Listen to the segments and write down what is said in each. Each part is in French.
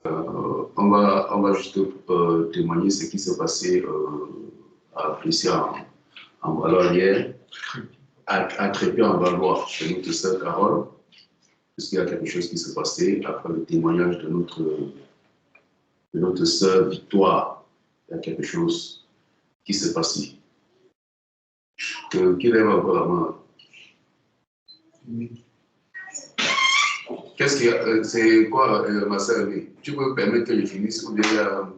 On va juste témoigner ce qui s'est passé à Plessis en Valois hier, à Trépé en Valois, chez notre sœur Carole, puisqu'il y a quelque chose qui s'est passé après le témoignage de notre sœur Victoire. Il y a quelque chose qui s'est passé. Qui lève encore la main? Qu'est-ce qu'il y a? C'est quoi, ma sœur? Tu peux me permettre que je finisse ou déjà...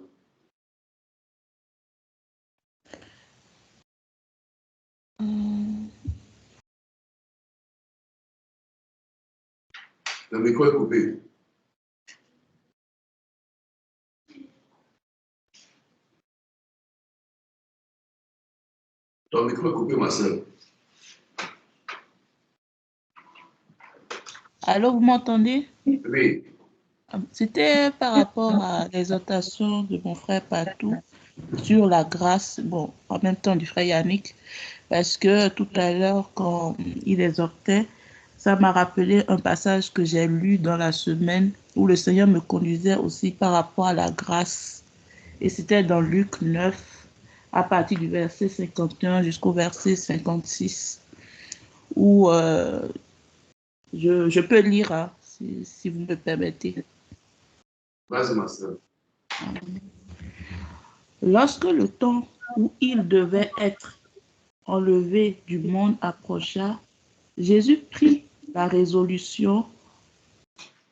Le micro est coupé. Ton micro est coupé, ma sœur. Allô, vous m'entendez? Oui. C'était par rapport à l'exhortation de mon frère Patou sur la grâce, bon, en même temps du frère Yannick, parce que tout à l'heure, quand il exhortait, ça m'a rappelé un passage que j'ai lu dans la semaine où le Seigneur me conduisait aussi par rapport à la grâce. Et c'était dans Luc 9, à partir du verset 51 jusqu'au verset 56, où je peux lire, hein, si vous me permettez. Vas-y, ma soeur. Lorsque le temps où il devait être enlevé du monde approcha, Jésus prit la résolution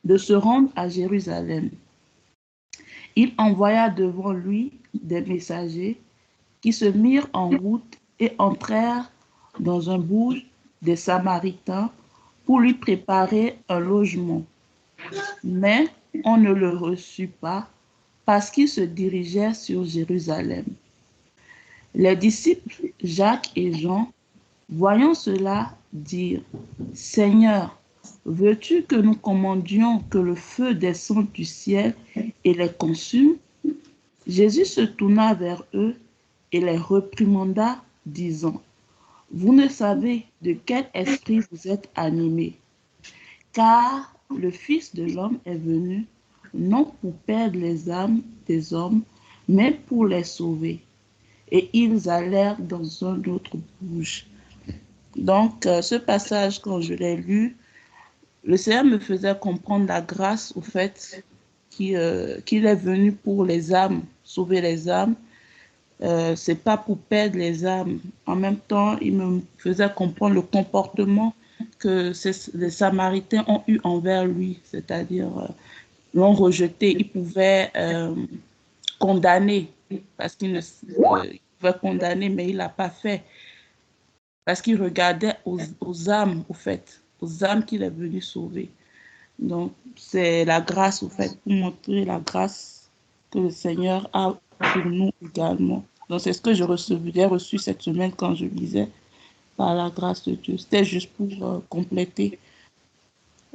de se rendre à Jérusalem. Il envoya devant lui des messagers qui se mirent en route et entrèrent dans un bourg des Samaritains pour lui préparer un logement. Mais on ne le reçut pas parce qu'il se dirigeait sur Jérusalem. Les disciples Jacques et Jean, voyant cela, dirent: Seigneur, veux-tu que nous commandions que le feu descende du ciel et les consume? Jésus se tourna vers eux et les réprimanda, disant: Vous ne savez de quel esprit vous êtes animés, car le Fils de l'homme est venu, non pour perdre les âmes des hommes, mais pour les sauver. Et ils allèrent dans un autre bouge. Donc, ce passage, quand je l'ai lu, le Seigneur me faisait comprendre la grâce au fait qu'il est venu pour les âmes, sauver les âmes. C'est pas pour perdre les âmes. En même temps, il me faisait comprendre le comportement que les Samaritains ont eu envers lui, c'est-à-dire l'ont rejeté. Ils pouvaient condamner, parce qu'il pouvait condamner, mais il l'a pas fait. Parce qu'il regardait aux âmes, au fait, aux âmes qu'il est venu sauver. Donc, c'est la grâce, au fait, pour montrer la grâce que le Seigneur a pour nous également. Donc, c'est ce que j'ai reçu cette semaine quand je lisais par la grâce de Dieu. C'était juste pour compléter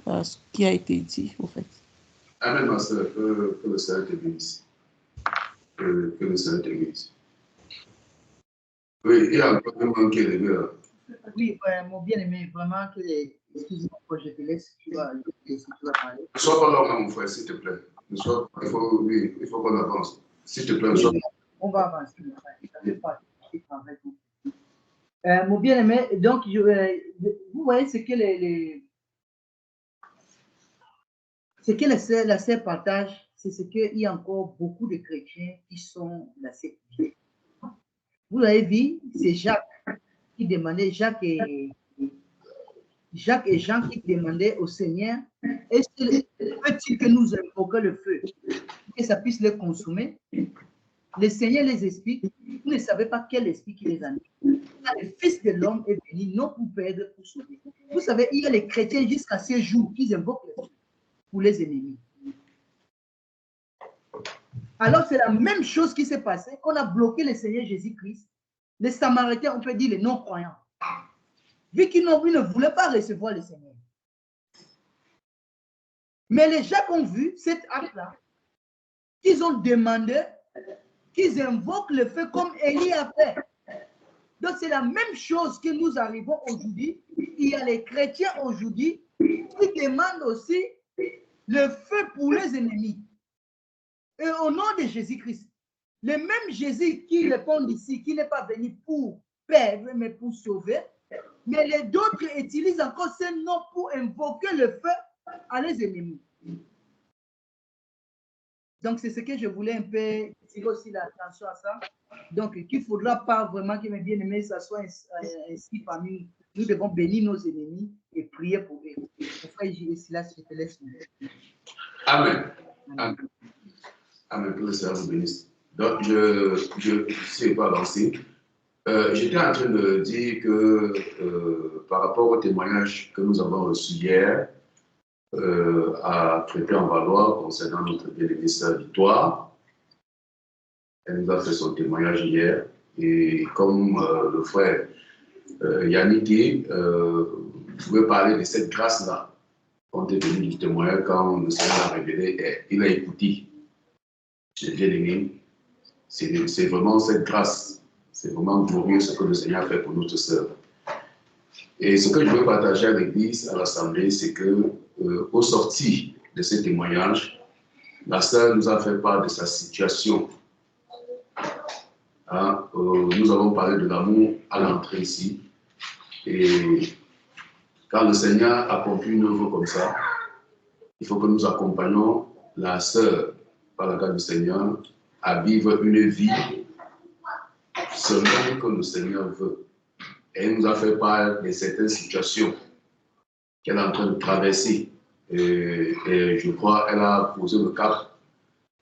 ce qui a été dit, au fait. Amen, ma soeur, que le Seigneur te bénisse. Que le Seigneur te bénisse. Oui, il y a encore un manqué de là. Oui, mon bien-aimé, vraiment que excuse-moi, je te laisse, tu vas parler. Ne sois pas là, mon frère, s'il te plaît. Il faut qu'on avance. S'il te plaît, on va avancer. Ça fait partie du travail. Mon bien-aimé, donc, vous voyez ce que la sœur partage, c'est ce qu'il y a encore beaucoup de chrétiens qui sont lassés. Vous l'avez vu, c'est Jacques qui demandait, Jacques et Jean qui demandaient au Seigneur, est-ce que peut-il que nous invoquions le feu, que ça puisse les consumer? Le Seigneur les explique, vous ne savez pas quel esprit qui les anime. Le Fils de l'homme est venu non pour perdre, pour sauver. Vous savez, il y a les chrétiens jusqu'à ces jours qui invoquent le feu pour les ennemis. Alors, c'est la même chose qui s'est passée. On a bloqué le Seigneur Jésus-Christ. Les Samaritains, on peut dire les non-croyants. Vu qu'ils ne voulaient pas recevoir le Seigneur. Mais les gens qui ont vu cet acte-là, qu'ils ont demandé qu'ils invoquent le feu comme Élie a fait. Donc, c'est la même chose que nous arrivons aujourd'hui. Il y a les chrétiens aujourd'hui qui demandent aussi le feu pour les ennemis. Et au nom de Jésus-Christ, le même Jésus qui répond ici, qui n'est pas venu pour perdre, mais pour sauver, mais les autres utilisent encore ce nom pour invoquer le feu à les ennemis. Donc, c'est ce que je voulais un peu tirer aussi l'attention à ça. Donc, qu'il ne faudra pas vraiment que mes bien-aimés, ça soit ainsi parmi nous. Nous devons bénir nos ennemis et prier pour eux. Mon frère Gilles, Silas, je te laisse. Amen. Amen. Amen. Que le Seigneur vous bénisse. Donc, je ne sais pas avancer. J'étais en train de dire que par rapport au témoignage que nous avons reçu hier à Crépy-en-Valois concernant notre bien-aimée sœur Victoire, elle nous a fait son témoignage hier. Et comme le frère Yannick pouvait parler de cette grâce-là, compte tenu du témoignage quand le Seigneur a révélé, il a écouté. J'ai bien aimé. C'est vraiment cette grâce. C'est vraiment glorieux ce que le Seigneur a fait pour notre sœur. Et ce que je veux partager à l'Église, à l'Assemblée, c'est que au sorti de ces témoignages, la sœur nous a fait part de sa situation. Hein, nous avons parlé de l'amour à l'entrée ici. Et quand le Seigneur accomplit une œuvre comme ça, il faut que nous accompagnions la sœur, par la grâce du Seigneur, à vivre une vie selon que le Seigneur veut. Et il nous a fait part de certaines situations qu'elle est en train de traverser. Et je crois qu'elle a posé le cap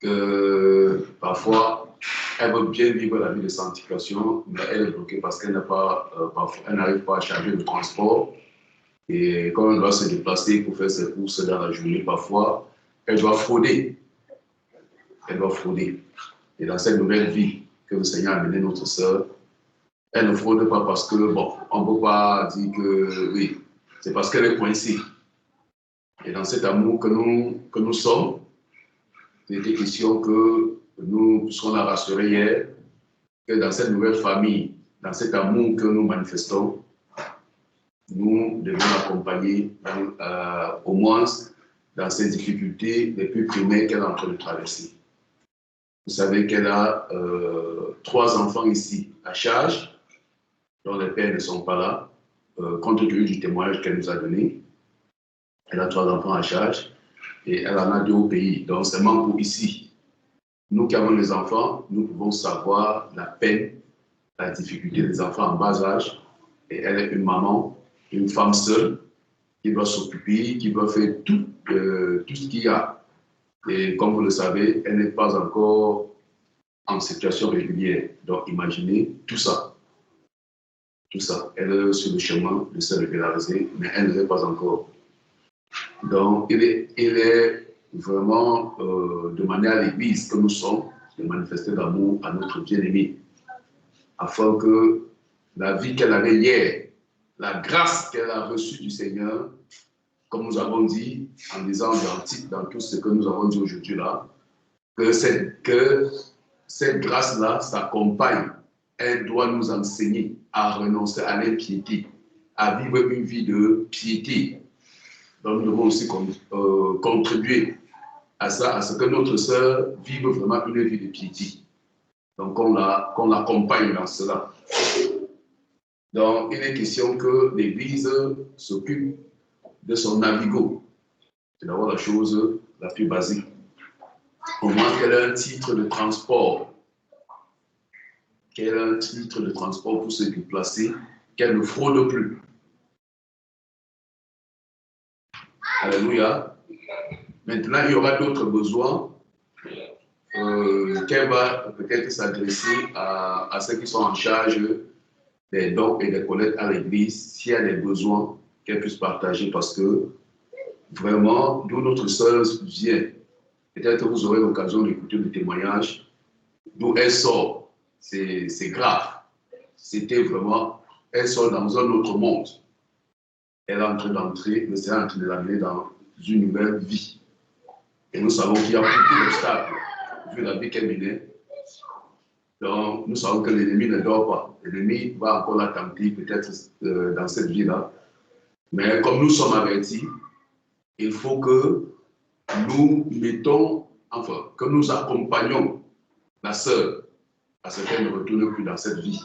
que parfois, elle veut bien vivre la vie de sanctification, mais elle est bloquée parce qu'elle n'arrive pas à charger le transport. Et quand elle doit se déplacer pour faire ses courses dans la journée, parfois, elle doit frauder. Elle doit frauder. Et dans cette nouvelle vie que le Seigneur a amené notre sœur, elle ne fraude pas parce que, bon, on ne peut pas dire que, oui, c'est parce qu'elle est coincée. Et dans cet amour que nous sommes, il était question que nous puissions la rassurer hier, que dans cette nouvelle famille, dans cet amour que nous manifestons, nous devons l'accompagner au moins dans ces difficultés les plus primaires qu'elle est en train de traverser. Vous savez qu'elle a 3 enfants ici à charge, dont les pères ne sont pas là, compte tenu du témoignage qu'elle nous a donné. Elle a 3 enfants à charge et elle en a 2 au pays. Donc, seulement pour ici. Nous qui avons des enfants, nous pouvons savoir la peine, la difficulté des enfants en bas âge. Et elle est une maman, une femme seule, qui doit s'occuper, qui doit faire tout ce qu'il y a. Et comme vous le savez, elle n'est pas encore en situation régulière. Donc, imaginez tout ça. Tout ça. Elle est sur le chemin de se régulariser, mais elle ne l'est pas encore. Donc, il est vraiment demander à l'Église que nous sommes de manifester l'amour à notre bien-aimé, afin que la vie qu'elle avait hier, la grâce qu'elle a reçue du Seigneur, comme nous avons dit, en disant dans tout ce que nous avons dit aujourd'hui là, que cette grâce-là s'accompagne. Elle doit nous enseigner à renoncer à l'impiété, à vivre une vie de piété. Donc nous devons aussi contribuer à ça, à ce que notre sœur vive vraiment une vie de piété. Donc qu'on l'accompagne dans cela. Donc il est question que l'Église s'occupe de son navigo. C'est d'abord la chose la plus basique. Au moins qu'elle ait un titre de transport. Qu'elle ait un titre de transport pour se déplacer, qu'elle ne fraude plus. Alléluia. Maintenant, il y aura d'autres besoins qu'elle va peut-être s'adresser à ceux qui sont en charge des dons et des collectes à l'Église, s'il y a des besoins qu'elle puisse partager, parce que vraiment, d'où notre sœur vient, peut-être que vous aurez l'occasion d'écouter le témoignage, d'où elle sort, c'est grave. C'était vraiment, elle sort dans un autre monde. Elle est en train d'entrer, le Seigneur est en train de l'amener dans une nouvelle vie. Et nous savons qu'il y a beaucoup d'obstacles, vu la vie qu'elle menait. Donc, nous savons que l'ennemi ne dort pas. L'ennemi va encore la tenter, peut-être dans cette vie-là. Mais comme nous sommes avertis, il faut que nous mettons enfin, que nous accompagnons la sœur à ce qu'elle ne retourne plus dans cette vie.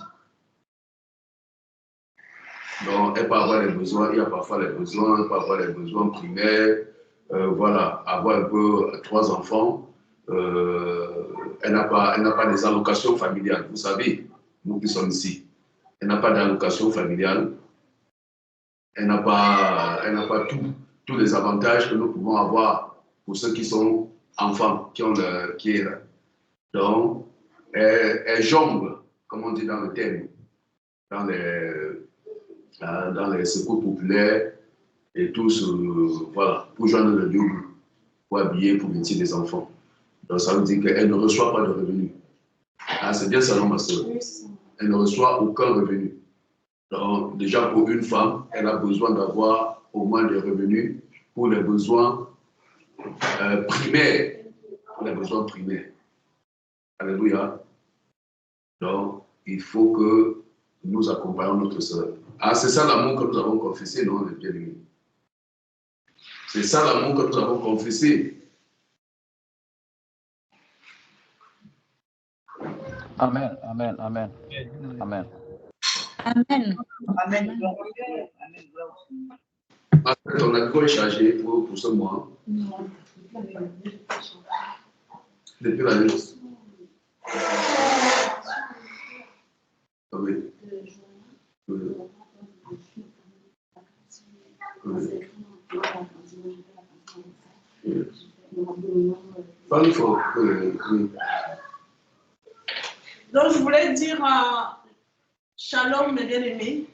Donc, elle peut avoir les besoins, il y a parfois les besoins, elle peut avoir les besoins primaires, voilà, avoir un peu 3 enfants. Elle n'a pas des allocations familiales, vous savez, nous qui sommes ici. Elle n'a pas d'allocation familiale, elle n'a pas tous les avantages que nous pouvons avoir pour ceux qui sont enfants, qui est là. Donc, elle jongle, comme on dit dans le thème, dans les secours populaires et tous, voilà, pour joindre le deux bouts, pour habiller, pour vêtir les enfants. Donc, ça veut dire qu'elle ne reçoit pas de revenus. Ah, c'est bien ça, non, ma soeur? Elle ne reçoit aucun revenu. Donc, déjà, pour une femme, elle a besoin d'avoir au moins des revenus pour les besoins primaires. Pour les besoins primaires. Alléluia. Donc, il faut que nous accompagnions notre sœur. Ah, c'est ça l'amour que nous avons confessé, non, les bien-aimés? C'est ça l'amour que nous avons confessé. Amen, amen, amen, amen. Amen. Amen. Ton alcool est chargé pour ce mois. Depuis l'année. Oui. Oui. Parle fort. Oui. Donc, je voulais dire shalom, mes bien-aimés.